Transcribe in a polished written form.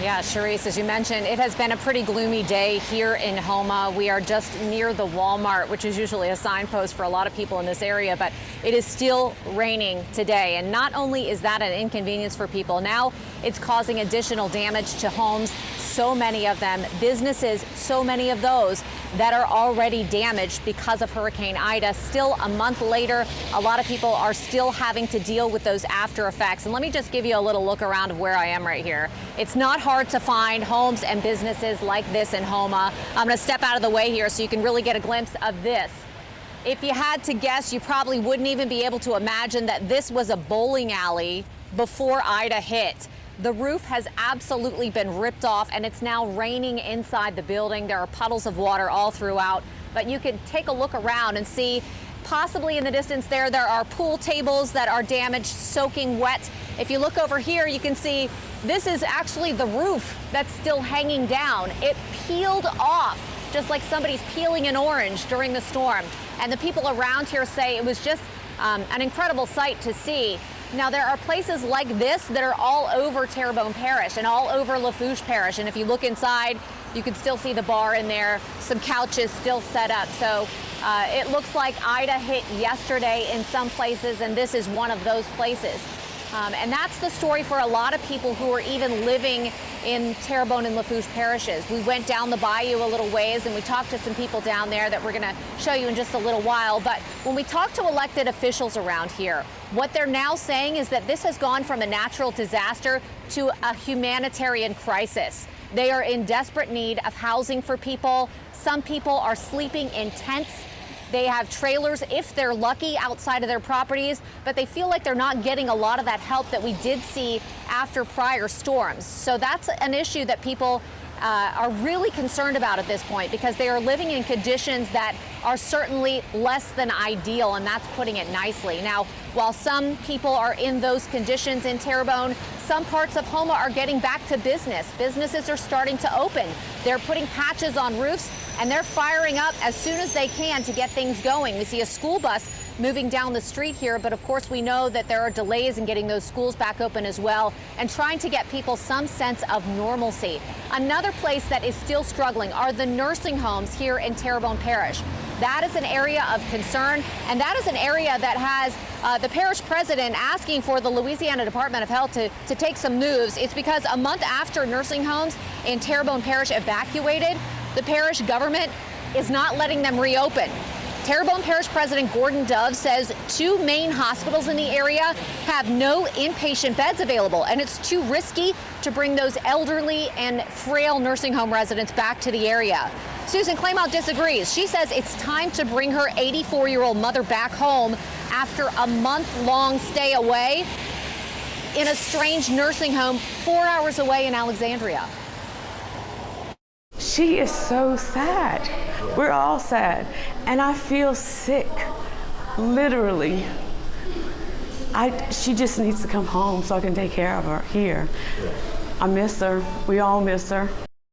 Yeah, Charisse, as you mentioned, it has been a pretty gloomy day here in Houma. We are just near the Walmart, which is usually a signpost for a lot of people in this area, but it is still raining today. And not only is that an inconvenience for people, now it's causing additional damage to homes, so many of them, businesses, so many of those that are already damaged because of Hurricane Ida. Still, a month later, a lot of people are still having to deal with those after effects. And let me just give you a little look around of where I am right here. It's not hard to find homes and businesses like this in Houma. I'm going to step out of the way here so you can really get a glimpse of this. If you had to guess, you probably wouldn't even be able to imagine that this was a bowling alley before Ida hit. The roof has absolutely been ripped off, and it's now raining inside the building. There are puddles of water all throughout, but you can take a look around and see possibly in the distance there are pool tables that are damaged, soaking wet. If you look over here, you can see this is actually the roof that's still hanging down. It peeled off, just like somebody's peeling an orange during the storm. And the people around here say it was just an incredible sight to see. Now, there are places like this that are all over Terrebonne Parish and all over Lafourche Parish. And if you look inside, you can still see the bar in there, some couches still set up. So it looks like Ida hit yesterday in some places, and this is one of those places. And that's the story for a lot of people who are even living in Terrebonne and Lafourche parishes. We went down the bayou a little ways and we talked to some people down there that we're going to show you in just a little while. But when we talk to elected officials around here, what they're now saying is that this has gone from a natural disaster to a humanitarian crisis. They are in desperate need of housing for people. Some people are sleeping in tents. They have trailers, if they're lucky, outside of their properties, but they feel like they're not getting a lot of that help that we did see after prior storms. So that's an issue that people are really concerned about at this point, because they are living in conditions that are certainly less than ideal, and that's putting it nicely. Now, while some people are in those conditions in Terrebonne, some parts of Houma are getting back to business. Businesses are starting to open. They're putting patches on roofs, and they're firing up as soon as they can to get things going. We see a school bus moving down the street here, but of course we know that there are delays in getting those schools back open as well, and trying to get people some sense of normalcy. Another place that is still struggling are the nursing homes here in Terrebonne Parish. That is an area of concern, and that is an area that has the parish president asking for the Louisiana Department of Health to take some moves. It's because a month after nursing homes in Terrebonne Parish evacuated, the parish government is not letting them reopen. Terrebonne Parish President Gordon Dove says 2 main hospitals in the area have no inpatient beds available, and it's too risky to bring those elderly and frail nursing home residents back to the area. Susan Claymont disagrees. She says it's time to bring her 84-year-old mother back home after a month-long stay away in a strange nursing home 4 hours away in Alexandria. She is so sad. We're all sad. And I feel sick, literally. She just needs to come home so I can take care of her here. I miss her. We all miss her.